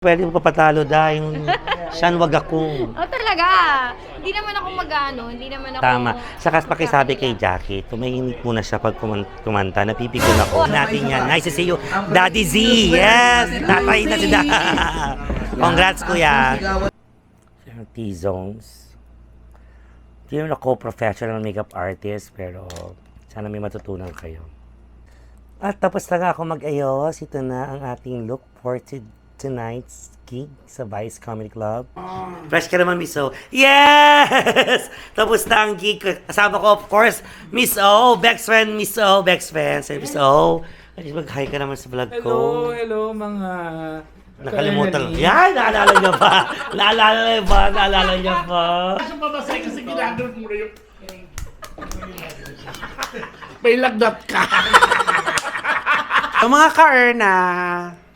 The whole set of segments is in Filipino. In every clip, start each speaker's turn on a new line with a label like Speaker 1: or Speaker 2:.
Speaker 1: Pwede mo papatalo dahil siyan wag ako.
Speaker 2: Oh, talaga. Hindi naman ako mag-ano, hindi naman ako...
Speaker 1: Tama. Saka pakisabi kay Jackie, tumahimik muna siya pag kumanta. Napipikon ako. Natin yan. Nice to see you. Daddy Z. Yes. Tatay na si Congrats, kuya. T-Zones. Hindi naman ako professional makeup artist, pero sana may matutunan kayo. At tapos na nga ako mag-ayos. Ito na ang ating look for tonight's gig sa Vice Comedy Club. Fresh ka naman, Miss O. Yes! Tapos na ang gig. Kasama ko, of course, Miss O. Best friend, Miss O. Best friend. Say, Miss O. Mag-hi ka naman sa vlog ko.
Speaker 3: Hello, mga...
Speaker 1: Nakalimutan. Yan! Naalala niya pa. Naalala niya pa.
Speaker 3: Kasi pamasay kasi ginagawin mo na yung... May lagnat ka.
Speaker 4: Mga ka-Erna.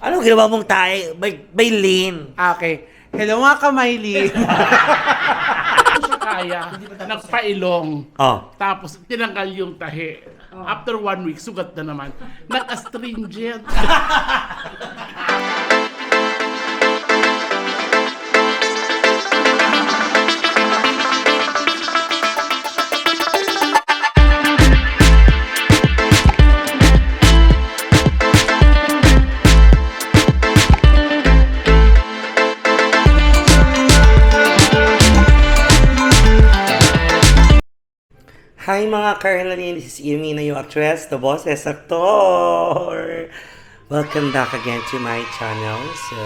Speaker 1: Anong ginawa mong tayo? May lean.
Speaker 4: Okay. Hello mga kamaili.
Speaker 3: Siya kaya, nagpailong.
Speaker 1: Oh.
Speaker 3: Tapos tinanggal yung tahi. After 1 week, sugat na naman. Nag-astringent.
Speaker 1: Hi mga Carolyn, this is Yumina, yung actress, the boses actor. Welcome back again to my channel. So,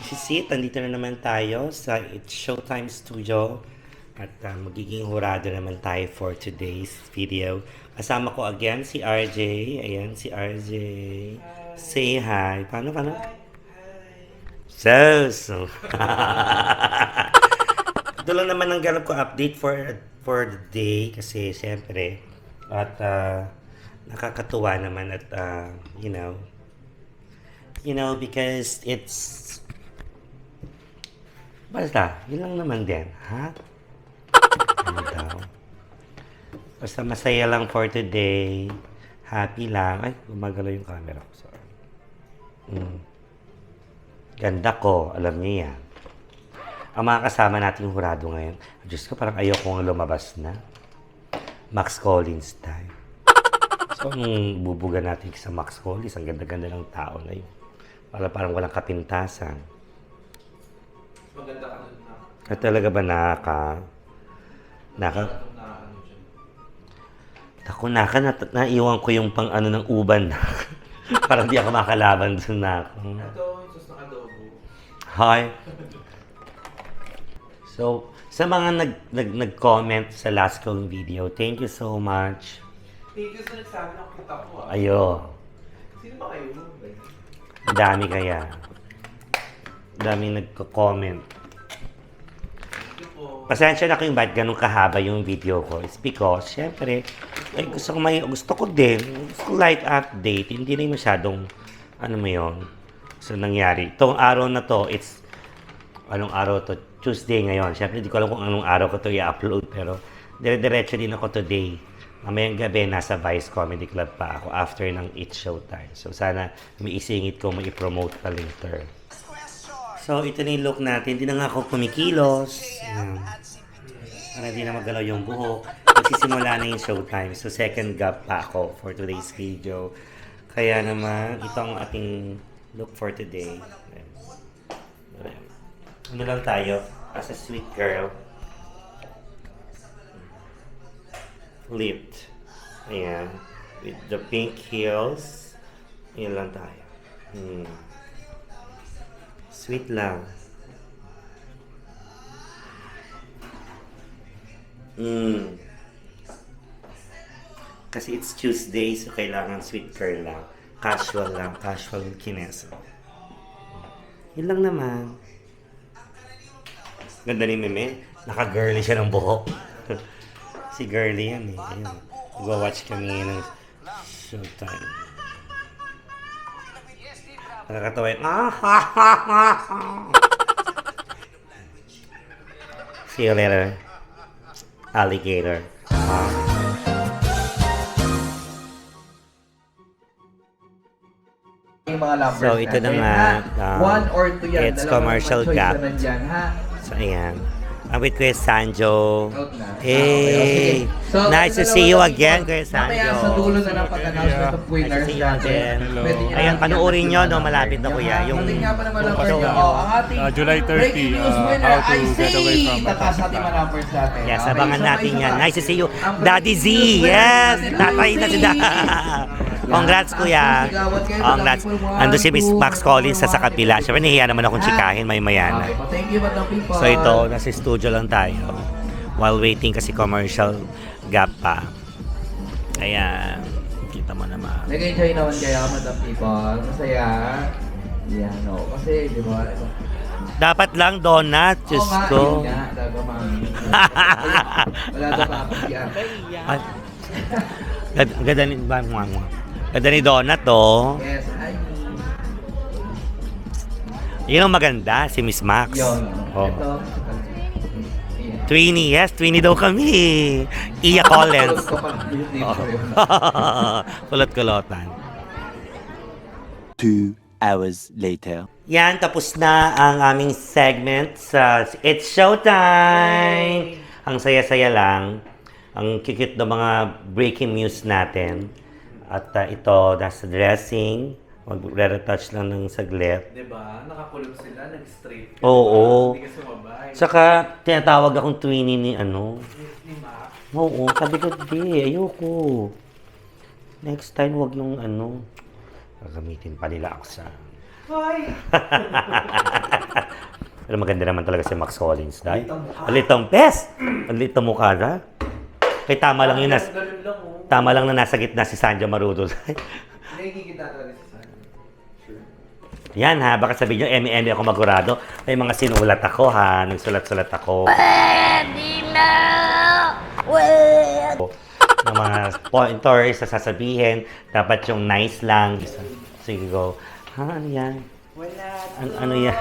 Speaker 1: as you see, nandito na naman tayo sa It's Showtime Studio. At magiging hurado naman tayo for today's video. Kasama ko again si RJ. Ayan, si RJ. Say hi. Paano? So. Ito lang naman ang ganap ko update for the day kasi siyempre at nakakatuwa naman at you know because it's basta yun lang naman din ha ano daw basta masaya lang for today, happy lang. Ay, gumagalaw yung camera ko, sorry. Ganda ko, alam niyo yan. Ang mga kasama nating hurado ngayon, Diyos ko, parang ayoko nga lumabas na. Max Collins tayo. So, nung bubuga natin sa Max Collins, ang ganda-ganda ng tao na yun. Parang walang kapintasan.
Speaker 5: Maganda ka nun na.
Speaker 1: At talaga ba naiwan ko yung pang ano ng uban na. Parang di ako makalaban dun na ako.
Speaker 5: Ito, yung sus ng adobo.
Speaker 1: Hi. So, sa mga nag-comment sa last kong video, thank you so much.
Speaker 5: Thank you sa nagsabi ng kita ko ah.
Speaker 1: Ayo.
Speaker 5: Sino ba kayo?
Speaker 1: Dami kaya. Daming nagko-comment.
Speaker 5: Thank you po.
Speaker 1: Pasensya na kung ba't ganun kahaba yung video ko. It's because, syempre, gusto ko din. Gusto ko light update. Hindi na yung masyadong, ano mo yun, so nangyari. Itong araw na to, it's, anong araw to? Tuesday ngayon. Syempre, hindi ko alam kung anong araw ko to i-upload. Pero, dire-diretso din ako today. Mamayang gabi, nasa Vice Comedy Club pa ako after ng It's Showtime. So, sana may isingit ko, may i-promote pa later. So, ito na yung look natin. Hindi na nga ako kumikilos. Ayan. Para hindi na magalaw yung buhok. Magsisimula na yung showtime. So, second gap pa ako for today's video. Kaya naman, ito ang ating look for today. Ayan. Ayan. Ano lang tayo? As a sweet girl. Lipped. Ayan. With the pink heels. Ayan lang tayo. Sweet lang. Kasi it's Tuesday, so kailangan sweet girl lang. Casual lang. Casual kinesa. Yun lang naman. Ganda ni Meme. Naka-girly siya ng buhok. Si girly yan eh. Ayun. Mag-watch kami ng showtime. Nakakatawa yun. See you later. Alligator.
Speaker 6: ating mga numbers
Speaker 1: So, ito na
Speaker 6: natin,
Speaker 1: nga,
Speaker 6: ha? 1 or 2 yan.
Speaker 1: it's
Speaker 6: Dalawa
Speaker 1: commercial
Speaker 6: naman choice
Speaker 1: gap.
Speaker 6: naman dyan, ha?
Speaker 1: So, ayan. I'm with Kuya Sanjo.
Speaker 6: Out na.
Speaker 1: Hey!
Speaker 6: Okay, so,
Speaker 1: Nice to
Speaker 6: dalawa
Speaker 1: see you
Speaker 6: lang
Speaker 1: again,
Speaker 6: po.
Speaker 1: Kuya
Speaker 6: Mamaya sa
Speaker 1: Sanjo.
Speaker 6: dulo na ng pag-announcement of winners
Speaker 1: Nice to see you
Speaker 6: natin.
Speaker 1: again.
Speaker 6: Pwede nyo
Speaker 1: Ayan,
Speaker 6: na-
Speaker 1: panoorin nyo, no? Malapit na, Kuya.
Speaker 6: Yung
Speaker 1: Yung
Speaker 6: nga pa naman ang
Speaker 1: So,
Speaker 6: ang ating
Speaker 7: July 30,
Speaker 6: breaking news winner
Speaker 7: how to
Speaker 6: ay
Speaker 7: get away
Speaker 6: si
Speaker 7: from
Speaker 6: tataas natin mga numbers natin.
Speaker 1: Yes,
Speaker 6: Okay,
Speaker 1: abangan
Speaker 6: so
Speaker 1: natin
Speaker 6: may
Speaker 1: yan.
Speaker 6: isa
Speaker 1: Nice to see you.
Speaker 6: Ang
Speaker 1: Daddy Z!
Speaker 6: breaking news winner
Speaker 1: Yes!
Speaker 6: natin,
Speaker 1: Tatay na si
Speaker 6: Lucy!
Speaker 1: Congrats, Kuya. Congrats. Ando si Miss Max Collins sa kapila. Siyempre, nahiya naman akong tsikahin, may mayana.
Speaker 6: Okay, po, thank you, Madam People.
Speaker 1: So ito, nasa studio lang tayo. While waiting kasi commercial gap pa. Ayan. Kita mo naman.
Speaker 6: Nag-enjoy naman kayo, Madam People. Masaya. Yan, no. Kasi, di ba,
Speaker 1: Dapat lang donut. Diyos
Speaker 6: Oo nga,
Speaker 1: ko.
Speaker 6: yun nga, daga, mami. Wala na pa ako yan.
Speaker 1: Ay, ganda ni ganda ni donut, oh.
Speaker 6: Yes, ay.
Speaker 1: Yun ang maganda, si Miss Max.
Speaker 6: Yun.
Speaker 1: Oh.
Speaker 6: Ito.
Speaker 1: Twinnie, yes, Twinnie daw kami. Iya Collins. Kulot-kulotan.
Speaker 8: 2 hours later.
Speaker 1: Yan, tapos na ang aming segment sa It's Showtime! Ang saya-saya lang. Ang cute ng mga breaking news natin. At ito, nasa dressing. Mag-retouch lang ng saglit.
Speaker 5: Diba? Nakakulog sila, nag-straight.
Speaker 1: Oo.
Speaker 5: Hindi ka sumabay.
Speaker 1: Saka, tinatawag akong Twinnie ni ano.
Speaker 5: Ni Mac.
Speaker 1: Oo, sabi ko, di, ayoko. Next time, wag yung ano. Gagamitin pa nila ako sa...
Speaker 5: Hi!
Speaker 1: Pero maganda naman talaga si Max Collins, dahil. Alitong best! Alitong mukha na. Kaya tama lang yun.
Speaker 5: Ganun lang, oh.
Speaker 1: Tama lang na nasa gitna si Sanja Marudo.
Speaker 5: Nagigita talaga si San. Sure.
Speaker 1: Yan ha, baka sabihin nyo, eme-eme ako magurado. May mga sinulat ako ha, nagsulat-sulat ako. Ng mga pointers na sasabihin, dapat yung nice lang. Sige go, ha, ano yan?
Speaker 5: Wala.
Speaker 1: Ano yan?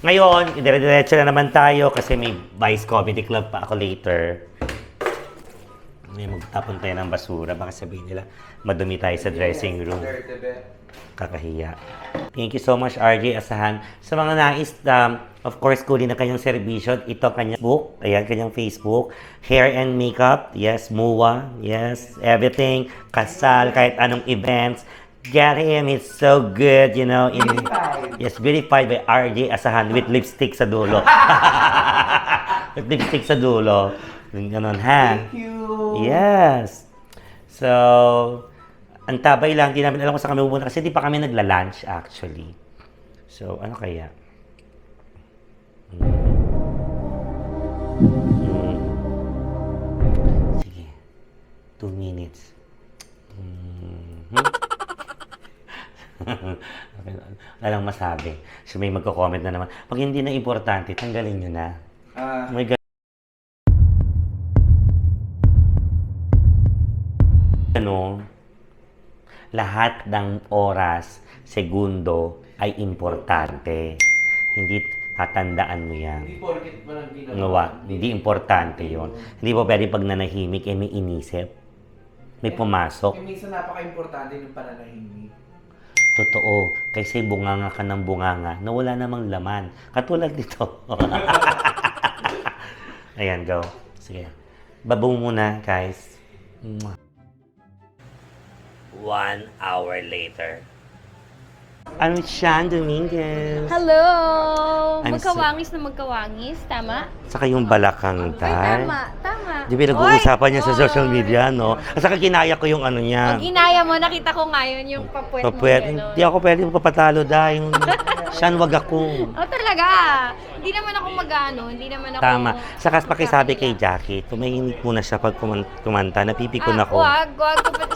Speaker 1: Ngayon, dire-diretso na naman tayo kasi may Vice Comedy Club pa ako later. May magtapon tayo ng basura. Baka sabihin nila, madumi tayo sa dressing room.
Speaker 5: Dirty, be.
Speaker 1: Kakahiya. Thank you so much, RJ Asahan. Sa mga nais, of course, kunin na kanyang servisyo. Ito kanyang book. Ayan, kanyang Facebook. Hair and makeup. Yes, MUA. Yes, everything. Kasal, kahit anong events. Get him. He's so good, you know. Yes, verified by RJ Asahan with lipstick sa dulo. With lipstick sa dulo. Ganon, ha?
Speaker 5: Thank you.
Speaker 1: Yes. So, ang tabay lang, di namin alam kung saan kami pupunta kasi di pa kami nagla-lunch actually. So, ano kaya? Sige. 2 minutes. Wala lang masabi. So, may magko-comment na naman. Pag hindi na importante, tanggalin nyo na. Oh my God. Ano, lahat ng oras, segundo ay importante. Hindi tatandaan mo yan.
Speaker 5: Hindi porkit walang ginagawa.
Speaker 1: Ngawa, hindi importante yon. Hindi po pwede pag nanahimik, may inisip. May pumasok.
Speaker 5: Minsan napaka-importante yung pananahimik.
Speaker 1: Totoo. Kasi bunganga ka ng bunganga na wala namang laman. Katulad nito. Ayan, go. Sige. Babong muna, guys. 1 hour later. I'm Sean Dominguez.
Speaker 2: Hello!
Speaker 1: I'm
Speaker 2: Magkawangis na magkawangis, tama?
Speaker 1: Saka yung balakang
Speaker 2: Ay,
Speaker 1: tay.
Speaker 2: tama.
Speaker 1: Di ba nag-uusapan niya sa social
Speaker 2: Oy!
Speaker 1: media, no? At saka ginaya ko yung ano niya.
Speaker 2: Pag ginaya mo, nakita ko ngayon yung papuwet mo.
Speaker 1: Papwet.
Speaker 2: gano'n.
Speaker 1: Hindi ako pwede papatalo dahil Sean, wag ako.
Speaker 2: Oh, talaga. Hindi naman ako mag-ano, hindi naman ako...
Speaker 1: Tama. Saka pakisabi kay Jackie, tumahimik muna siya pag kumanta, napipikon ako.
Speaker 2: Wag.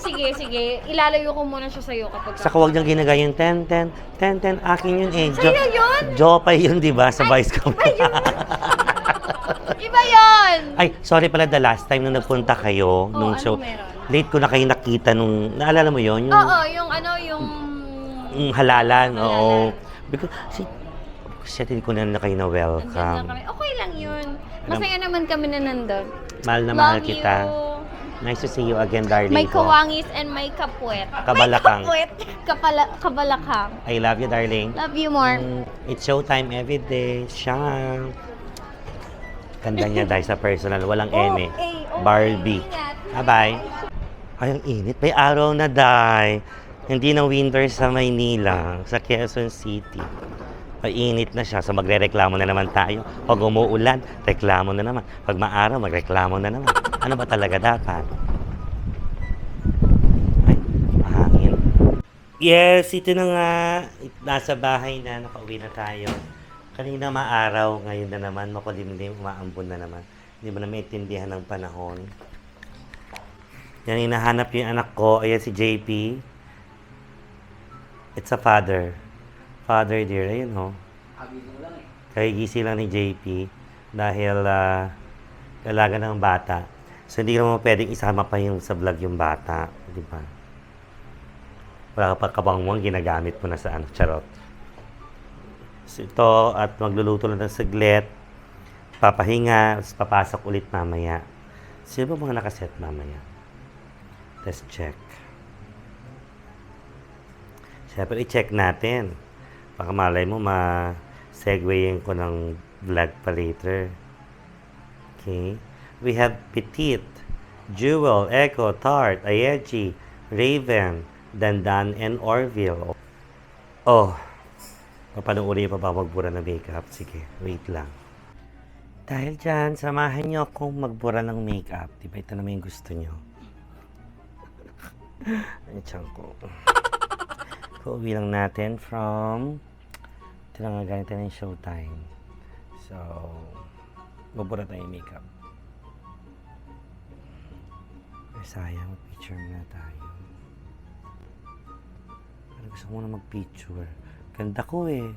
Speaker 2: Sige. Ilalayo ko muna siya sa'yo kapag...
Speaker 1: Saka wag niyang ginagaya yung 10, akin yun eh.
Speaker 2: Sa'yo yun?
Speaker 1: Jopay yun, di ba? Sa Vice Comedy.
Speaker 2: Iba yun!
Speaker 1: Ay, sorry pala the last time nung nagpunta kayo, nung
Speaker 2: ano
Speaker 1: show.
Speaker 2: meron?
Speaker 1: Late ko na kayo nakita nung, naalala mo yun? Yung,
Speaker 2: Oo, yung
Speaker 1: yung halalan, oo.
Speaker 2: Halalan.
Speaker 1: Because, shit, hindi ko na kayo na
Speaker 2: Andun lang
Speaker 1: welcome.
Speaker 2: kami. Okay lang yun. Masaya naman kami na nandun.
Speaker 1: Mahal na mahal
Speaker 2: Love
Speaker 1: kita.
Speaker 2: you.
Speaker 1: Nice to see you again, darling
Speaker 2: May
Speaker 1: ko.
Speaker 2: kawangis and may kapwet.
Speaker 1: Kabalakang.
Speaker 2: May kapwet. Kabalakang.
Speaker 1: I love you, darling.
Speaker 2: Love you more.
Speaker 1: It's showtime every day. Siyang. Ganda niya dahil sa personal. Walang eme.
Speaker 2: Okay.
Speaker 1: Barbie.
Speaker 2: Ingat.
Speaker 1: Bye-bye. Ay, ang init. May araw na, day. Hindi na winter sa Maynila, sa Quezon City. Mainit na siya, so magre-reklamo na naman tayo. Pag umuulan, reklamo na naman. Pag maaraw, magreklamo na naman. Ano ba talaga dapat? Ay, mahangin. Yes, ito na nga. Nasa bahay na, nakauwi na tayo. Kanina maaraw, ngayon na naman, makulimlim, umaambon na naman. Hindi mo na maintindihan ng panahon. Yan, hinahanap yung anak ko. Ayan si JP. It's a father. Father dear. Ayun ho. Kagigising lang ni JP. Dahil kailangan ng bata. So hindi naman pwedeng isama pa yung sa vlog yung bata. Di ba? Wala ka pa kabangwang, ginagamit mo na sa ano. Charot. So ito, at magluluto lang ng saglit. Papahinga. Papasok ulit mamaya. Sino ba mga nakaset mamaya? Let's check. Siyempre, i-check natin. Baka malay mo, ma-segwayin ko ng vlog pa later. Okay. We have Petite, Jewel, Echo, Tart, Ayechi, Raven, Dandan, and Orville. Oh. Papanoorin pa ba magbura ng makeup? Sige, wait lang. Dahil dyan, samahan nyo akong magbura ng makeup. Diba ito naman yung gusto nyo? Ay, tiyan ko. Pauwi lang natin from ito na nga ganito na yung showtime. So, mabura tayo yung makeup. Ay, sayang, picture muna tayo. Pero gusto ko muna mag-picture. Ganda ko eh.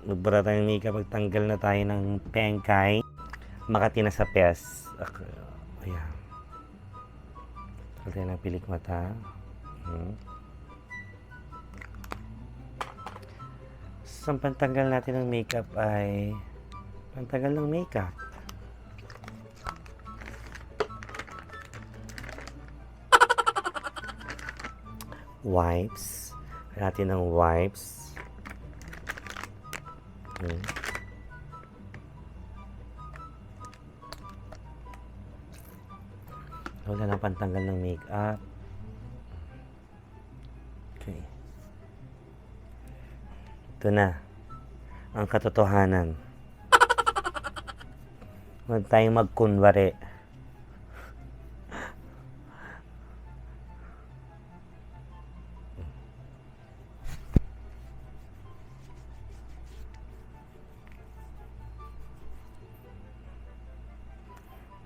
Speaker 1: Magbura tayo yung makeup. Pagtanggal na tayo ng pengkay. Makati na sa pes. Ayan. Tayo ng pilik mata. So, ang pantanggal natin ng makeup ay pantanggal ng makeup. Wipes. Natin ng wipes. Wala na pantanggal ng makeup. Okay. Ito na. Ang katotohanan. Huwag tayong magkunwari.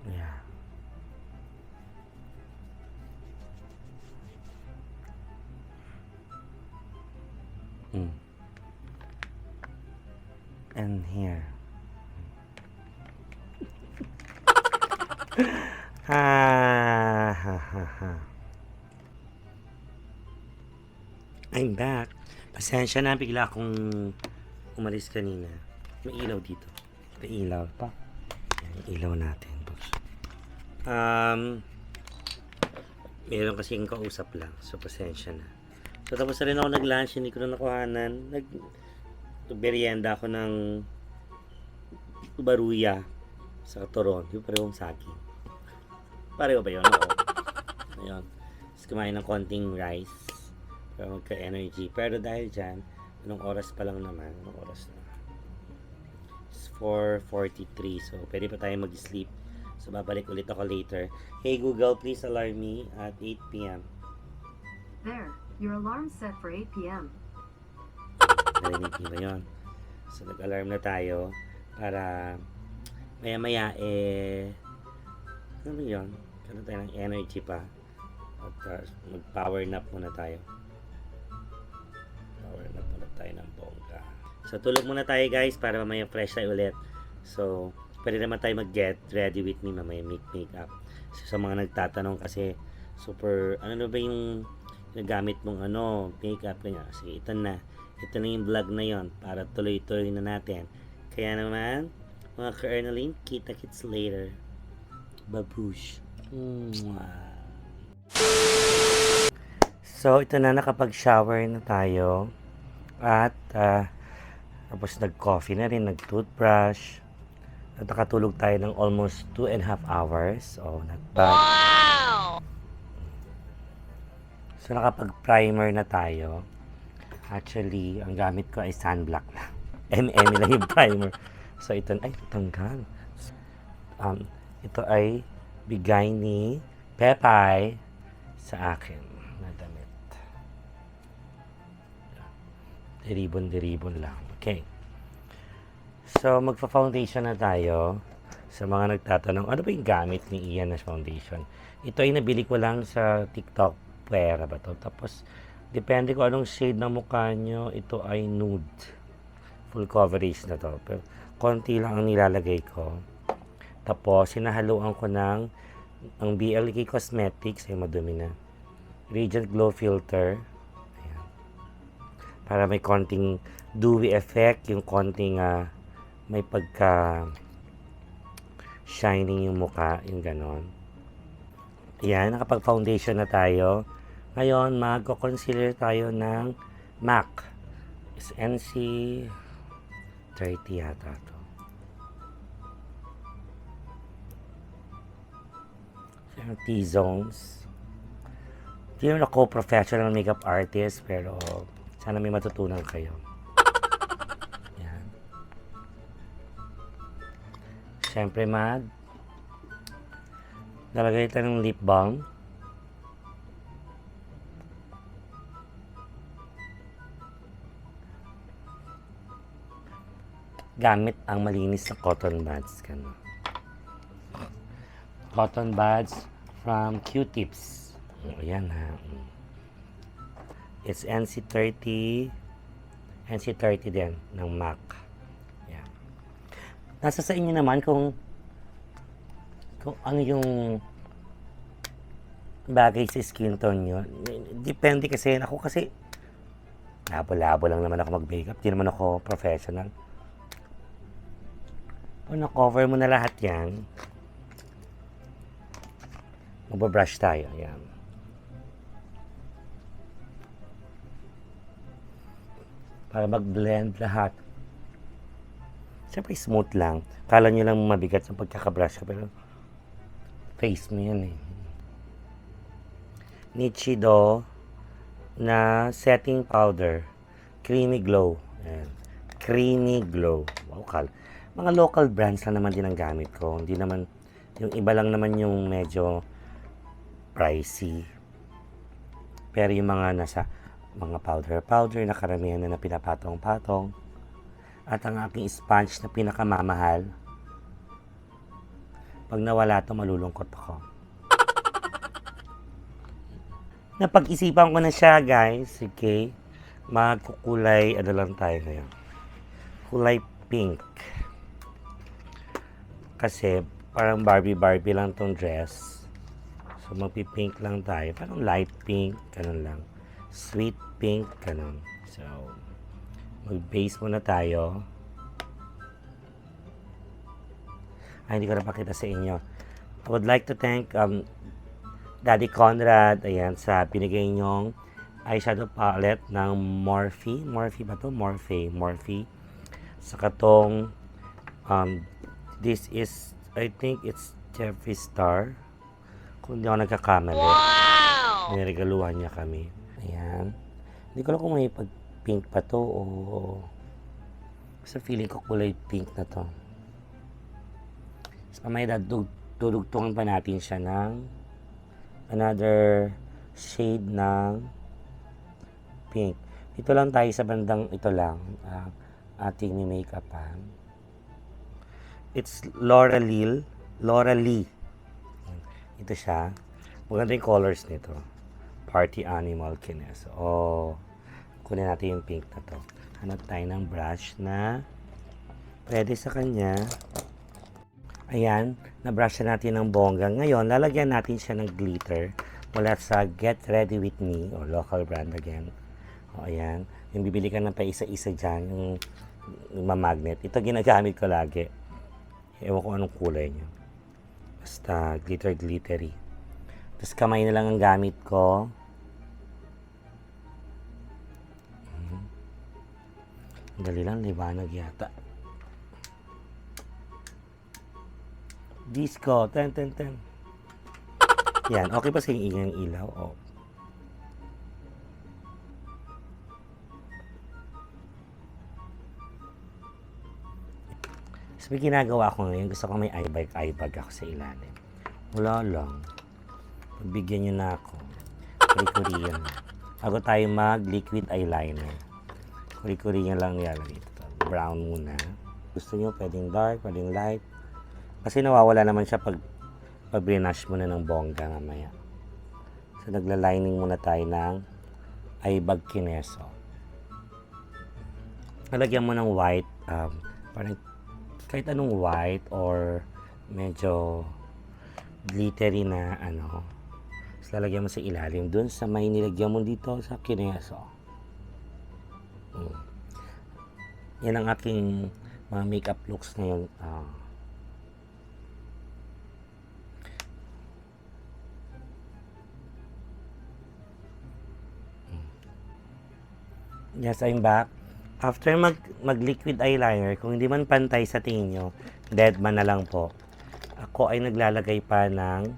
Speaker 1: Yeah. And here. I'm back. Pasensya na, bigla akong umalis kanina. May ilaw dito. May ilaw pa. Yan, ilaw natin. Meron kasing kausap lang. So, pasensya na. So, tapos na rin ako nag-lunch. Hindi ko na nakuhanan. Nag-merienda ako ng baruya sa turon. Yung parehong saging. Pareho ba yun? Oo. Ayun. Tapos kumain ng konting rice. Para magka-energy. Pero dahil dyan, anong oras pa lang naman? Anong oras na? It's 4:43. So, pwede pa tayo mag-sleep. So, babalik ulit ako later. Hey Google, please alarm me at 8 p.m.
Speaker 7: There, your alarm's set for 8 p.m.
Speaker 1: Narinig niyo ba yun? So, nag-alarm na tayo para maya-maya, ano ba yun? Karoon tayo ng energy pa. At mag-power nap muna tayo. Power nap muna tayo ng bongga. So, tulog muna tayo guys para mamaya fresh tayo ulit. So, pwede naman tayo mag-get ready with me mamaya make-up. So, sa mga nagtatanong kasi super, ano na ba yung nagamit mong makeup kanya. Sige, ito na yung vlog na yon para tuloy-tuloy na natin. Kaya naman, mga ka-Ernaline, kita-kits later. Babush. Mwah. So, ito na, nakapag-shower na tayo. At, tapos nag-coffee na rin, nag-toothbrush. At nakatulog tayo ng almost 2.5 hours. So, not bad. So, nakapag-primer na tayo. Actually, ang gamit ko ay sunblock lang. MM lang yung primer. So, ito, ay, tanggal. Ito ay bigay ni Pepay sa akin na damit. Deribon lang. Okay. So, magpa-foundation na tayo. Sa mga nagtatanong, ano ba yung gamit ni Ian na foundation? Ito ay nabili ko lang sa TikTok. Pwera ba to? Tapos, depende ko anong shade ng mukha nyo. Ito ay nude. Full coverage na to. Pero, konti lang ang nilalagay ko. Tapos, sinahaluan ko ng ang BLK Cosmetics. Ay, madumi na. Radiant Glow Filter. Ayan. Para may konting dewy effect. Yung konting may pagka shining yung mukha. Yung ganon. Ayan, nakapag-foundation na tayo. Ngayon, magko-concealer tayo ng MAC. Is NC 30 yata to. Yung T-zones. Hindi naman ako professional makeup artist, pero sana may matutunan kayo. Yan. Siyempre, lalagay tayo ng lip balm. Gamit ang malinis na cotton buds. Cotton buds from Q-tips. Ayan ha. It's NC30 din ng MAC. Ayan. Nasa sa inyo naman kung ano yung bagay sa skin tone nyo. Depende kasi. Ako kasi labo-labo lang naman ako mag-makeup. Di naman ako professional. Kung na-cover mo na lahat yan, magbabrush tayo. Ayan. Para mag-blend lahat. Siyempre smooth lang. Kala nyo lang mabigat sa pagkakabrush ka, pero face mo yan eh. Nichido na setting powder. Creamy Glow. Ayan. Creamy Glow. Wow, mga local brands lang naman din ang gamit ko. Hindi naman, yung iba lang naman yung medyo pricey. Pero yung mga nasa, mga powder na karamihan na pinapatong-patong. At ang aking sponge na pinakamamahal. Pag nawala ito, malulungkot ako. Napag-isipan ko na siya, guys. Okay. Magkukulay, ano lang tayo ngayon. Kulay pink. Kasi parang Barbie lang tong dress. So magpi-pink lang tayo. Parang light pink, ganun lang. Sweet pink, ganun. So mag-base muna tayo. Ay, hindi ko napakita sa inyo. I would like to thank Daddy Conrad, ayan, sa binigay nyong eyeshadow palette ng Morphe. Morphe ba to? Morphe. Saka tong this is, I think it's Jeffree Star. Kung hindi ako nagkakamali. Wow! Niregaluhan niya kami. Ayan. Hindi ko lang kung may pag-pink pa to o... Sa feeling ko kulay pink na to. So, may dudugtungan pa natin siya ng another shade ng pink. Ito lang tayo sa bandang ito lang. Ating ni make-upan. It's Laura Lee. Ito siya. Maganda yung colors nito. Party Animal Kines. Oh, kunin natin yung pink na to. Hanap tayo ng brush na pwede sa kanya. Ayan, na-brush natin ng bongga. Ngayon, lalagyan natin siya ng glitter mula sa Get Ready With Me, or local brand again. O, ayan. Yung bibili ka ng pa isa-isa dyan, yung mamagnet. Ito ginagamit ko lagi. Ewan ko anong kulay niya. Basta glittery. Tapos kamay na lang ang gamit ko. Dali lang, liwanag yata. Disco, ten. Yan, okay pa sa ingay ng ilaw? Oh. So, may ginagawa ko ngayon, gusto ko may eye bag ako sa ilalim. Wala lang. Pagbigyan nyo na ako. Kuri-kuriyan na. Bago tayo mag-liquid eyeliner. Kuri-kuriyan lang nilalagay ito. Brown muna. Gusto nyo, pwedeng dark, pwedeng light. Kasi nawawala naman siya pag brush mo na ng bongga mamaya. So, nagla-lining muna tayo ng eye bag kineso. Nalagyan mo ng white, parang kahit anong white or medyo glittery na ano. So, lalagyan mo sa ilalim dun sa may nilagyan mo dito sa kineso. Yan ang aking mga makeup looks ngayon. Yes, I'm back. After mag-liquid eyeliner, kung hindi man pantay sa tingin nyo, dead man na lang po. Ako ay naglalagay pa ng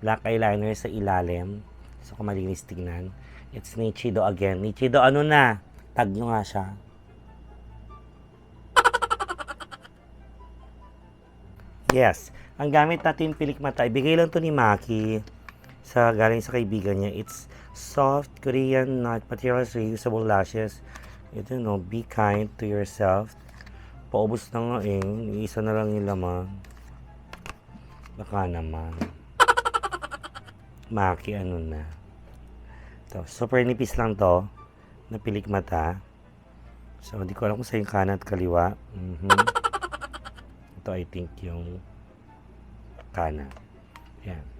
Speaker 1: black eyeliner sa ilalim. So, kung malinis tingnan. It's Nichido again. Nichido, ano na? Tag nyo nga siya. Yes. Ang gamit natin pilik mata, ibigay lang to ni Maki. Galing sa kaibigan niya. It's soft Korean nut materials, reusable lashes. Ito, no, be kind to yourself. Paubos na nga eh. Isa na lang yung laman. Baka naman. Maki, ano na. Ito, super nipis lang to. Napilik mata. So, hindi ko alam kung sa yung kanan at kaliwa. Ito, I think, yung kanan. Yan.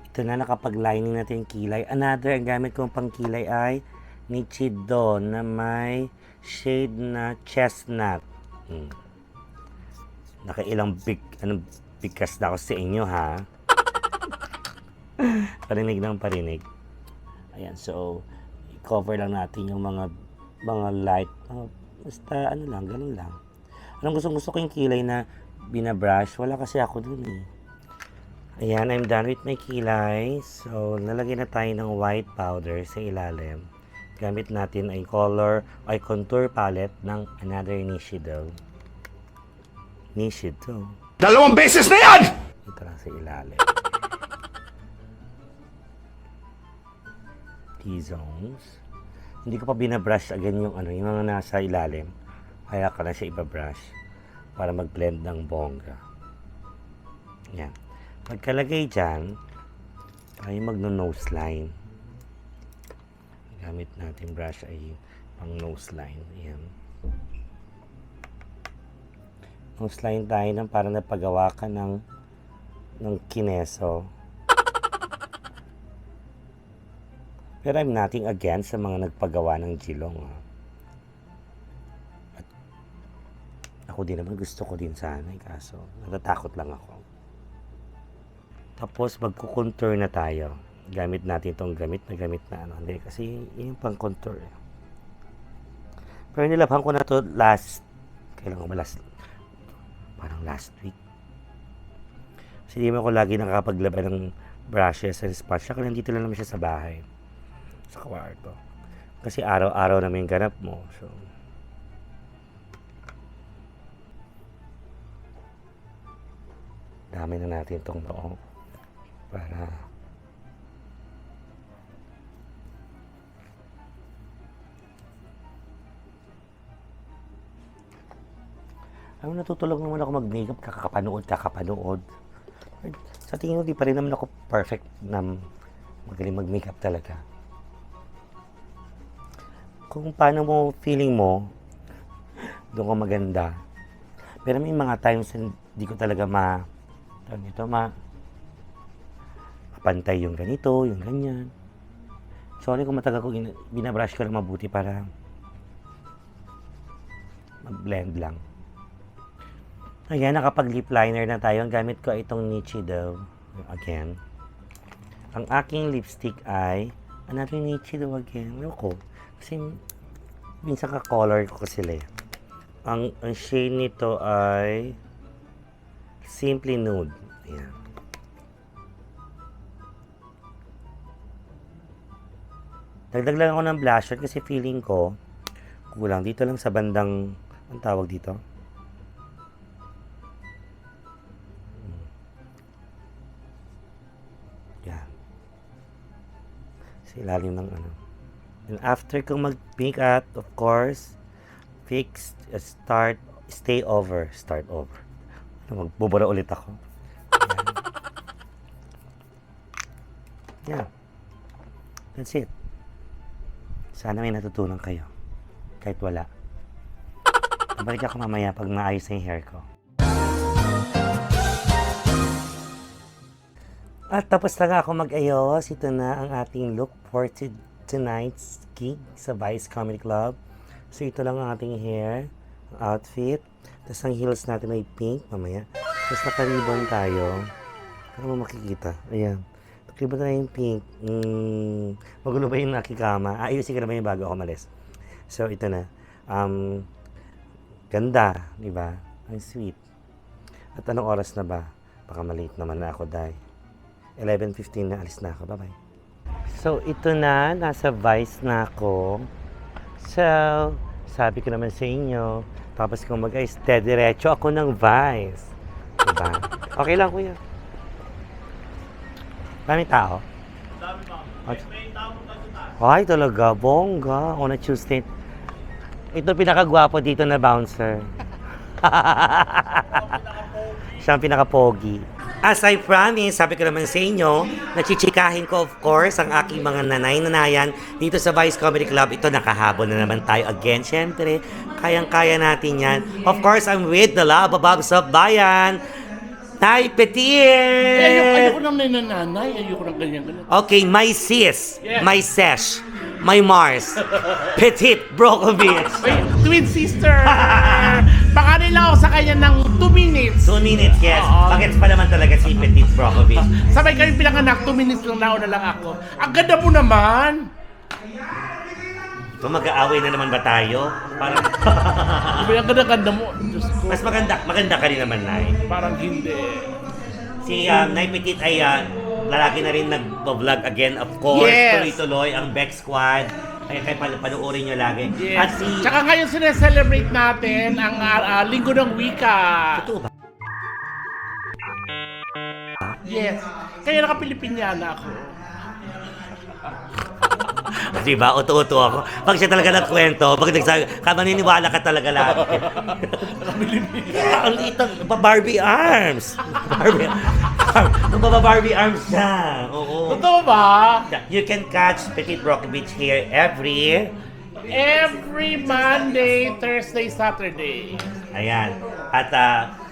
Speaker 1: Ito na, nakapag-lining natin yung kilay. Another, ang gamit kong pang kilay ay Nichido na may shade na chestnut. Nakailang bigkas na ako sa inyo, ha? Parinig ng parinig. Ayan, so, i-cover lang natin yung mga light. Basta, ano lang, ganun lang. Anong gusto ko yung kilay na binabrush? Wala kasi ako dun eh. Ayan, I'm done with my kilay. So, nalagyan na tayo ng white powder sa ilalim. Gamit natin ay contour palette ng Another Nishido. Nishido.
Speaker 9: 2 beses na yan!
Speaker 1: Ito lang sa ilalim. T-zones. Hindi ko pa binabrush again yung mga nasa ilalim. Kaya ka na siya ibabrush para mag-blend ng bongga. Yan. Pagkalagay dyan, tayo magno-nose line. Gamit natin brush ay pang nose line. Ayan. Nose line tayo ng parang napagawa ka ng kineso. Pero I'm nothing against sa mga nagpagawa ng jilong. At ako din naman gusto ko din sana. Kaso natatakot lang ako. Tapos, magkukontour na tayo. Gamit natin itong gamit na Hindi, kasi yung pang contour. Pero nilabhan ko na to parang last week. Kasi di mo ako lagi nakakapaglaban ng brushes and sponge. Saka nandito lang naman siya sa bahay. Sa kwarto. Kasi araw-araw naman yung ganap mo. So, dami na natin itong loob. Para natutulog naman ako mag-makeup, kakapanood. Sa tingin ko, di pa rin naman ako perfect na magaling mag-makeup talaga. Kung paano mo, feeling mo, doon ka maganda. Pero may mga times na hindi ko talaga pantay yung ganito, yung ganyan. Sorry kung matagal ko binabrush ko lang mabuti para mag-blend lang. Ayan, nakapag-lip liner na tayo. Ang gamit ko ay itong Nichido. Again. Ang aking lipstick ay, another Nichido again. Ano ko? Kasi, minsan ka-color ko sila eh. Ang shade nito ay Simply Nude. Ayan. Dagdag lang ako ng blusher kasi feeling ko kulang dito lang sa bandang, ang tawag dito? Yan. Sa ilalim ng ano. And after kong mag-make at, of course, stay over. Magbubura ulit ako. Yan. Yeah. That's it. Sana may natutunan kayo. Kahit wala. Balik ako mamaya pag maayos na yung hair ko. At tapos na ako mag-ayos. Ito na ang ating look for tonight's gig sa Vice Comedy Club. So ito lang ang ating hair, outfit. Tapos ang heels natin ay pink mamaya. Tapos naka-ribbon tayo. Para mo makikita. Ayan. Naka-ribbon tayo yung pink. Magulo ba yung nakikama? Ayusin ka na ba yung bago ako malis? So ito na. Ganda, di ba? Ang sweet. At anong oras na ba? Baka malate naman na ako, dahil 11:15 na, alis na ako. Bye-bye. So, ito na. Nasa Vice na ako. So, sabi ko naman sa inyo, tapos kung mag-ayos, diretso ako ng Vice. Diba? Okay lang, kuya. Dami tao? Dami tao. May tao mo tayo. Ay, talaga. Bongga. On a Tuesday. Ito pinakagwapo dito na bouncer. Siya ang pinaka-pogi. As I promise, sabi ko naman sa inyo, nachichikahin ko of course ang aking mga nanay-nanayan dito sa Vice Comedy Club. Ito, nakahabol na naman tayo again. Siyempre, kayang-kaya natin yan. Of course, I'm with the love above sa bayan. Nay Petit!
Speaker 3: Ayoko ng nananay. Ayoko ng ganyan.
Speaker 1: Okay, my sis,
Speaker 3: Yeah.
Speaker 1: my sesh, my Mars, Petit Brokovich.
Speaker 3: Wait, twin sister! Baka nila ako sa kanya ng 2 minutes.
Speaker 1: 2 minutes, yes.
Speaker 3: Oo.
Speaker 1: Bagets pa naman talaga si Petit Brokovich.
Speaker 3: Sabay kayong pinanganak, 2 minutes lang nauna lang ako. Ang ganda mo naman!
Speaker 1: So mag-aaway na naman ba tayo? Parang,
Speaker 3: Ang ganda-ganda mo. Diyos ko.
Speaker 1: mas maganda ka rin naman, Nay.
Speaker 3: Parang hindi.
Speaker 1: Si Nay Petit ay lalaki na rin nag-vlog again, of course.
Speaker 3: Yes.
Speaker 1: Tuloy-tuloy ang Beck Squad. Kaya panuorin nyo lagi.
Speaker 3: Yes.
Speaker 1: At si...
Speaker 3: Tsaka ngayon sineselebrate natin ang Linggo ng Wika.
Speaker 1: Totoo ba?
Speaker 3: Yes. Kaya naka-Pilipinyana ako.
Speaker 1: Diba? Uto-uto ako. Pag siya talaga nagkwento, pag nagsabi, maniniwala ka talaga lahat. Ang litang Barbie arms. Barbie arms siya. Oo.
Speaker 3: Totoo ba?
Speaker 1: You can catch Petit Brokovich here every...
Speaker 3: Every Monday, Thursday, Saturday.
Speaker 1: Ayan. At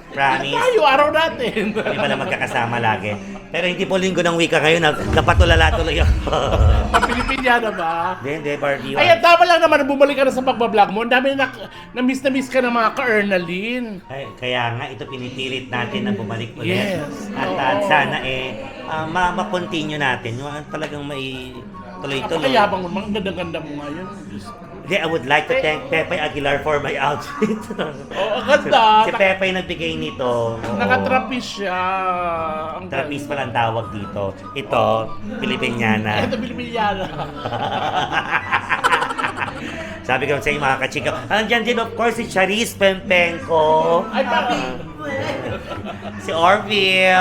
Speaker 1: promise,
Speaker 3: Tayo, araw natin.
Speaker 1: hindi pala magkakasama lagi. Pero hindi po linggo ng wika ngayon, napatulala-tuloy ako.
Speaker 3: Ang Pilipinyana ba?
Speaker 1: Hindi, Barbie.
Speaker 3: Ay, tama lang naman, bumalik ka na sa pagbablog mo. Ang dami na miss ka ng mga ka-Ernalyn.
Speaker 1: Ay, kaya nga, ito pinipilit natin na bumalik ulit.
Speaker 3: Yes.
Speaker 1: At
Speaker 3: Oo.
Speaker 1: sana ma-continue natin. Yung talagang may tuloy-tuloy.
Speaker 3: Napakayabang mo, ang ganda-ganda mo ngayon. Diyos ko.
Speaker 1: Hindi, I would like to thank Pepe Aguilar for my outfit.
Speaker 3: Oh, ang ganda.
Speaker 1: Si Pepe nagbigay nito.
Speaker 3: Nakatrapis siya. Ang
Speaker 1: Trapis pala ang tawag dito. Ito, Pilipinyana.
Speaker 3: Ito, Pilipinyana.
Speaker 1: Sabi ko sa inyo mga kachika. Andiyan din of course si Charisse Pempenko.
Speaker 3: Ay, papi.
Speaker 1: Si Orville.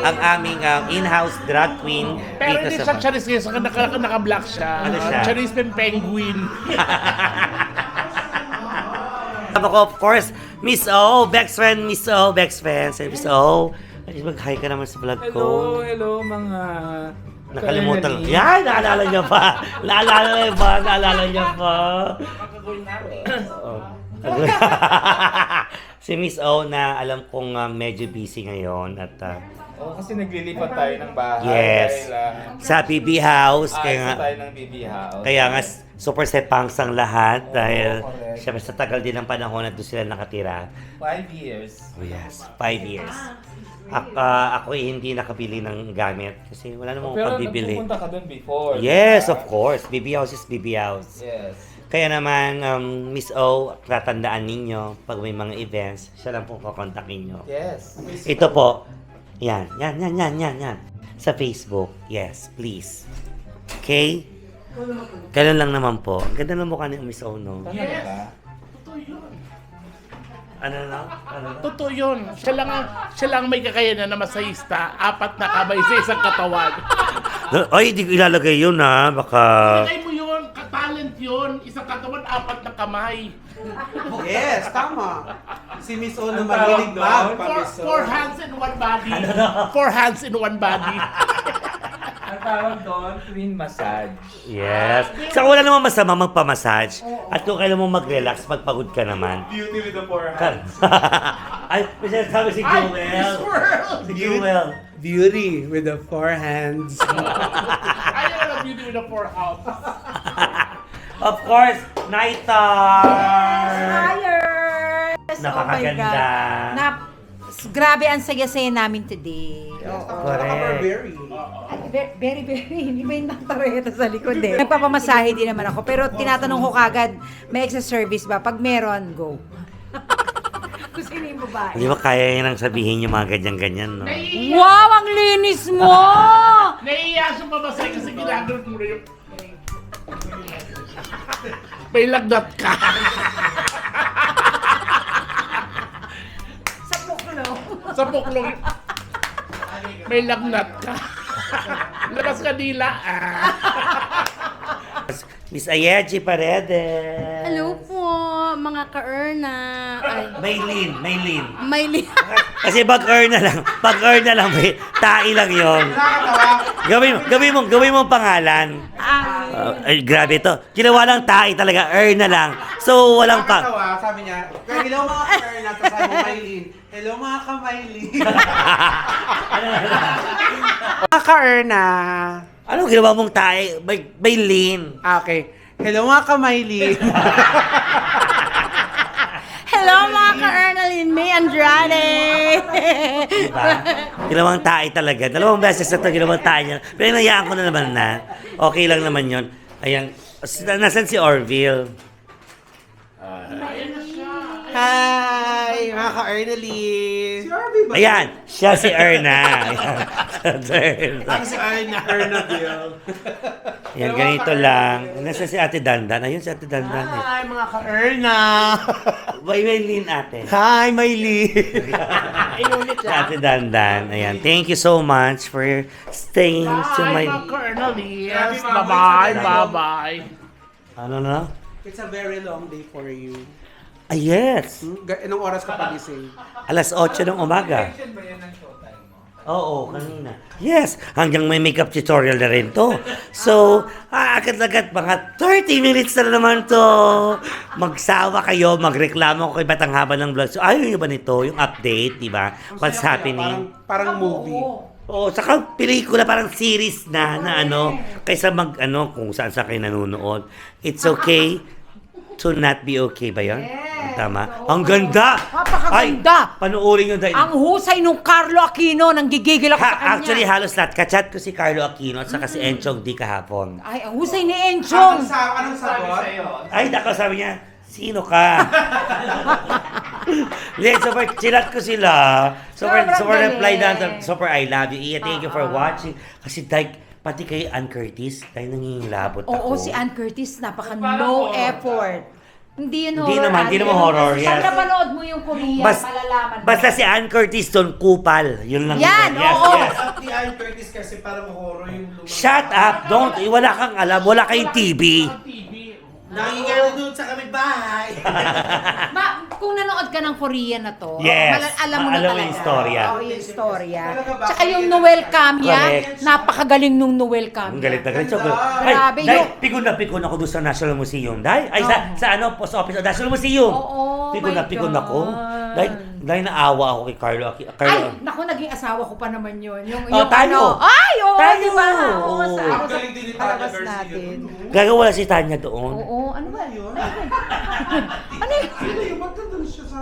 Speaker 1: Ang aming in-house drag queen.
Speaker 3: Pero
Speaker 1: dito
Speaker 3: hindi
Speaker 1: sa...
Speaker 3: siya Charis ngayon. Naka-black siya.
Speaker 1: Ano siya?
Speaker 3: Charis Penguin.
Speaker 1: Sabi ko of course, Miss O, best friend, Miss O, best friend. Sabi Miss O, mag-hi ka naman sa vlog ko.
Speaker 6: Hello mga...
Speaker 1: Nakalimutan. Yan, naalala niya pa. Naalala niya pa. Oh. Si Miss O na alam kong medyo busy ngayon at
Speaker 6: Oo, kasi naglilipat tayo ng bahay.
Speaker 1: Yes. Sa BB House.
Speaker 6: Kaya
Speaker 1: Kaya nga,
Speaker 6: tayo ng BB House.
Speaker 1: kaya nga super sepangs ang lahat dahil
Speaker 6: correct.
Speaker 1: syempre sa tagal din ng panahon na doon sila nakatira.
Speaker 6: 5 years.
Speaker 1: Oh yes, 5 years. Ako hindi nakabili ng gamit kasi wala namang
Speaker 6: Pero
Speaker 1: pagbibili.
Speaker 6: nagpupunta ka doon before.
Speaker 1: Yes,
Speaker 6: diba?
Speaker 1: of course. BB House is BB House.
Speaker 6: Yes.
Speaker 1: Kaya naman, Miss O, tatandaan ninyo pag may mga events, siya lang po kukontakin nyo.
Speaker 6: Yes.
Speaker 1: Ito po, yan. Sa Facebook, yes, please. Okay? Ganun lang naman po. Ang ganda ng mukha ni Miss O, no?
Speaker 6: Tama ba?
Speaker 3: Totoo yun.
Speaker 1: Ano na?
Speaker 3: Totoo yun. Siya lang may kakayanan na masahista, 4 na kamay sa isang katawan.
Speaker 1: Ay, di ko ilalagay yun, ha? Baka...
Speaker 3: Ilagay mo yun, katalent yun, isang katawan, 4 na kamay.
Speaker 4: Yes, tama. Si Miss O
Speaker 6: Ang
Speaker 4: naman
Speaker 6: tawag
Speaker 4: hilig
Speaker 6: doon?
Speaker 4: mag pa Miss O.
Speaker 3: 4 hands in one body. 4 hands in one body.
Speaker 6: Ang tawag doon, twin massage.
Speaker 1: Yes. Saka wala naman masama magpamassage. At kung kailan mo mag-relax, magpagod ka naman.
Speaker 6: Beauty with the 4
Speaker 1: Ay, may sinasabi si Jewel. Si Jewel.
Speaker 4: Beauty with the 4 hands.
Speaker 3: Ayaw na beauty with the 4 hands.
Speaker 1: Of course, Naita!
Speaker 9: Higher!
Speaker 1: Napakaganda.
Speaker 9: Grabe ang saya-saya namin today.
Speaker 1: Correct.
Speaker 4: Very.
Speaker 9: Very, hindi ba yung natareta sa likod eh. Nagpapamasahe din naman ako, pero tinatanong ko kagad, may extra service ba? Pag meron, go. Kung sino yung babae.
Speaker 1: Hindi ba kaya yun ang sabihin yung mga ganyan-ganyan, no?
Speaker 9: Wow, ang linis mo!
Speaker 3: Naiiya siya pamasay kasi ginagawa mo na yung... May lagnat ka.
Speaker 9: Sa puklo.
Speaker 3: Sa buklong. May lagnat ka. Labas ka dila.
Speaker 1: Miss Ayeji Paredes.
Speaker 2: Hello po, mga ka-earna. Ay,
Speaker 1: Maylin.
Speaker 2: Maylin.
Speaker 1: Kasi pag-earn na lang, may tai lang yon. Gawin mo pangalan. Ay, grabe to. Ginawa lang tai talaga, earn na lang. So, walang pa.
Speaker 4: Nakakatawa, sabi niya, hello mga ka-Erna, tapos sabi mo Maylin. Hello mga ka-Maylin. Mga ka-Erna.
Speaker 1: Ano ginawa mong tai? Maylin.
Speaker 4: Okay. Hello mga ka-Maylin.
Speaker 2: Hello, mga ka-Ernalyn May Andrade.
Speaker 1: Diba? Ginawang tae talaga. 2 beses na ito ginawang tae niya. Pero nayaan ko na naman na. Okay lang naman yon. Ayan. Nasaan si Orville?
Speaker 4: Hi, mga ka-Ernalyn.
Speaker 1: Ayan. Siya si Erna.
Speaker 4: Ang si Erna Bill.
Speaker 1: Ayan, ganito lang. Nasaan si Ate Dandan? Ayun si Ate Dandan. Eh.
Speaker 4: Hi, mga ka-Erna.
Speaker 1: Maylin ate.
Speaker 4: Hi, Maylin.
Speaker 1: Si Ate Dandan. Ayan. Thank you so much for staying to
Speaker 3: Bye,
Speaker 1: my...
Speaker 3: mga ka-Ernalyn. Bye-bye.
Speaker 1: Ano na?
Speaker 4: It's a very long day for you.
Speaker 1: Ah, yes.
Speaker 4: Anong oras ka pagising?
Speaker 1: Alas 8 ng umaga. Oo, kanina. Yes, hanggang may makeup tutorial na rin to. So, agad-agad mga 30 minutes na naman to. Magsawa kayo, magreklamo ko kay Batang Haba ng Vlog. So, ayaw nyo ba nito? Yung update, di ba? What's happening?
Speaker 4: Parang movie.
Speaker 1: Oo, saka pelikula, parang series na ano, kaysa kung saan kayo nanonood. It's okay to not be okay ba yun? Tama? Ang ganda!
Speaker 9: Napakaganda!
Speaker 1: Ay, panoorin nyo dahil...
Speaker 9: Ang husay nung Carlo Aquino, nang gigigil ako sa kanya.
Speaker 1: Actually, halos lahat. Kachat ko si Carlo Aquino at saka si Enchong D kahapon.
Speaker 9: Ay, ang husay ni Enchong!
Speaker 4: Anong sagot?
Speaker 1: Ay, nako, sabi niya, sino ka? Hindi, super, chinat ko sila. Super
Speaker 9: Sobrang
Speaker 1: reply
Speaker 9: galing.
Speaker 1: na, super I love you. Iya, thank you for watching. Kasi pati kay Ann Curtis, dahil nangingilabot ako.
Speaker 9: Oo, si Ann Curtis, napaka no effort. Hindi yun
Speaker 1: Hindi
Speaker 9: horror.
Speaker 1: naman horror, yes.
Speaker 9: Pag napanood mo yung Korean, malalaman mo.
Speaker 1: Basta si Ann Curtis doon, kupal. Yun lang.
Speaker 9: Yan,
Speaker 1: Yes,
Speaker 9: oo.
Speaker 1: yes.
Speaker 5: At ni Ann Curtis kasi parang horror yung lumang.
Speaker 1: Shut up! Don't! Wala kang alam. Wala kayong TV.
Speaker 5: Nangingalo doon sa kami bahay.
Speaker 9: Kung nanood ka ng Korean na to,
Speaker 1: Yes.
Speaker 9: alam mo na
Speaker 1: Alam mo
Speaker 9: talaga.
Speaker 1: yung istorya.
Speaker 9: Oo, yung istorya.
Speaker 5: Talaga ba?
Speaker 9: Tsaka yung Noel Camia,
Speaker 1: Correct.
Speaker 9: napakagaling nung Noel Camia.
Speaker 1: Ang galit na galit. So,
Speaker 9: Grabe,
Speaker 1: Day,
Speaker 9: yung-
Speaker 1: pikon ako doon sa National Museum. Ay,
Speaker 9: Oh.
Speaker 1: sa post office o National Museum.
Speaker 9: Oo,
Speaker 1: Pikon
Speaker 9: my
Speaker 1: ako.
Speaker 9: God.
Speaker 1: Dahil Dahil naawa ako kay Carlo.
Speaker 9: Ay,
Speaker 1: Carlo.
Speaker 9: naku, naging asawa ko pa naman yun. Yung
Speaker 1: tayo.
Speaker 9: Ay, oo,
Speaker 1: Tayo.
Speaker 9: di ba? Oo, sa
Speaker 1: Oo.
Speaker 9: ako sa
Speaker 4: Galing din ni Tanya
Speaker 9: palabas
Speaker 4: Garcia
Speaker 9: natin.
Speaker 1: Gagawa si Tanya doon.
Speaker 9: Oo, ano ba yun? Ano yun?
Speaker 4: Sino yung magkandun siya sa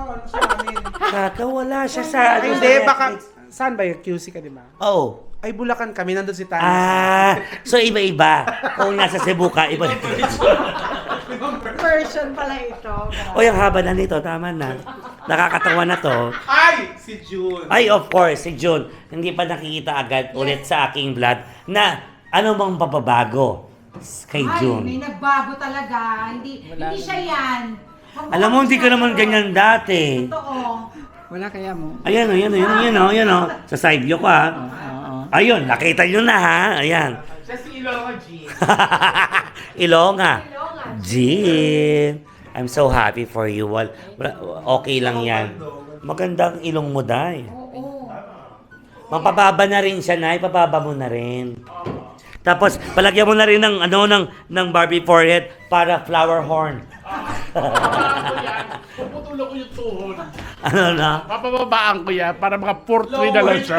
Speaker 4: amin?
Speaker 1: Gagawa siya sa...
Speaker 4: Hindi, baka... Saan ba yung QC ka, di ba?
Speaker 1: Oo.
Speaker 4: Ay, Bulacan kami. Nandun si Tanya.
Speaker 1: So iba-iba. Kung nasa Cebu ka, iba.
Speaker 9: Version pala ito.
Speaker 1: O, yung haba na nito, tama na. Nakakatawa na to.
Speaker 4: Ay! Si June.
Speaker 1: Ay, of course, si June. Hindi pa nakikita agad ulit sa aking vlog na ano bang papabago kay
Speaker 9: Ay,
Speaker 1: June.
Speaker 9: may nagbago talaga. Hindi siya yan.
Speaker 1: Alam mo, hindi ka naman ganyan dati.
Speaker 9: Totoo.
Speaker 6: Wala kaya mo?
Speaker 1: Ayan o. Sa side view ko ha. Ayun, nakita nyo na ha. Ayan.
Speaker 4: Siya si Ilonggo G.
Speaker 1: Ilonga. Jean. I'm so happy for you. Okay lang yan. Magandang ilong mo, Day. Mapababa na rin siya, Nay. Pababa mo na rin. Tapos, palagyan mo na rin ng Barbie forehead para flower horn.
Speaker 3: Papababaan ko yan. Puputulong ko yung tuhod.
Speaker 1: Ano na?
Speaker 3: Papababaan ko yan para mga 4-3 na lang siya.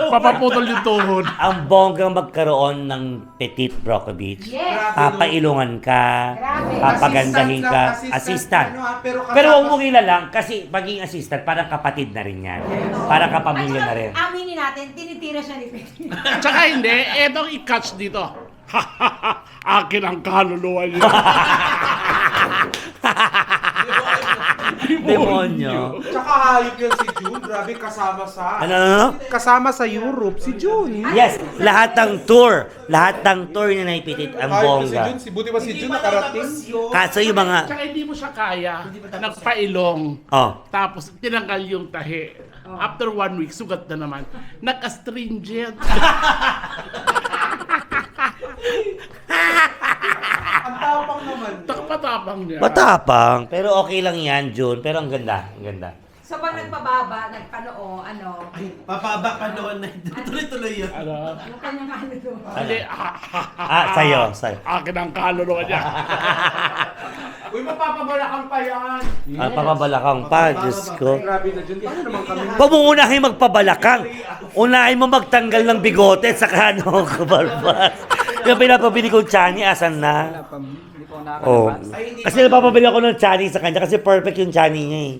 Speaker 3: Papaputol yung tuhod.
Speaker 1: Ang bonggang magkaroon ng Petit Brockovich.
Speaker 9: Yes.
Speaker 1: Papailungan ka.
Speaker 9: Grabe.
Speaker 1: Papagandahin ka. Assistant. Pero huwag mong ilalang kasi paging assistant, parang kapatid na rin yan. Parang kapamilya na rin.
Speaker 9: Aminin natin, tinitira siya ni Peti.
Speaker 3: Tsaka hindi, etong i-catch dito. Akin ang kaluluwa niya.
Speaker 1: Demonyo.
Speaker 4: Tsaka hayop yan si June. Grabe, kasama sa...
Speaker 1: Ano?
Speaker 4: Kasama sa Europe, si June.
Speaker 1: Yes, lahat ng tour niya naipitit ang
Speaker 4: Hayop si
Speaker 1: bongga.
Speaker 4: June. Buti pa si June nakarating.
Speaker 1: Kaso yung mga...
Speaker 3: Tsaka hindi mo siya kaya. Nagpailong.
Speaker 1: Oh.
Speaker 3: Tapos tinanggal yung tahi. After 1 week, sugat na naman. Nag-astringent.
Speaker 4: Ang tapang naman.
Speaker 3: Takpatapang niya.
Speaker 1: Matapang, pero okay lang yan, June. Pero ang ganda, ang ganda.
Speaker 9: So pag nagpababa, nagpanoo, ano,
Speaker 5: Papaba pa noon na tuloy-tuloy yun.
Speaker 3: Ano?
Speaker 9: yung kanyang ano doon.
Speaker 3: Hindi.
Speaker 1: Sa'yo.
Speaker 3: Akin ang kaluluwa niya.
Speaker 4: Uy, mapapabalakang pa yan.
Speaker 1: Papabalakang pa, Diyos ko.
Speaker 4: Grabe na June. Paano naman kami?
Speaker 1: Huwag mo unahin magpabalakang. Unahin mo magtanggal ng bigote at saka ano, kabarbas. Yung pinapabili kong chani, asan na?
Speaker 6: Hindi po
Speaker 1: Oh.
Speaker 6: nakakalabas.
Speaker 1: Kasi napapabili ako ng chani sa kanya kasi perfect yung chani niya eh.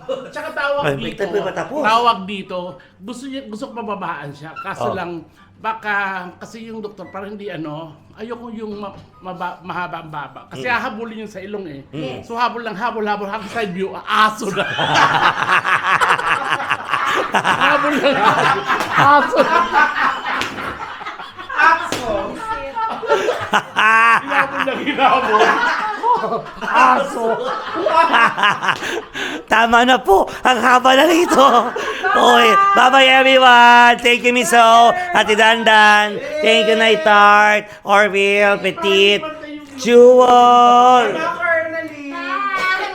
Speaker 3: Tsaka tawag
Speaker 1: Ay,
Speaker 3: dito.
Speaker 1: tayo pa tapos.
Speaker 3: Tawag dito. Gusto ko mababaan siya. Kaso
Speaker 1: Oh.
Speaker 3: lang, baka, kasi yung doktor parang hindi ayoko yung mahaba ang baba. Kasi hahabulin yung sa ilong eh. So habol hanggang side view, aso na. Habol lang. Aso na. Hinabol.
Speaker 1: Aso! Tama na po. Ang haba na rito. Okay. Bye-bye everyone. Thank you, Miso. Ate Dandan. Thank you, Naitart. Orville, Petit. Jewel.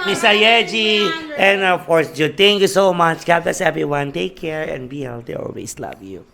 Speaker 1: Miss Ayeji. And of course, Jude. Thank you so much. God bless everyone. Take care and be healthy. Always love you.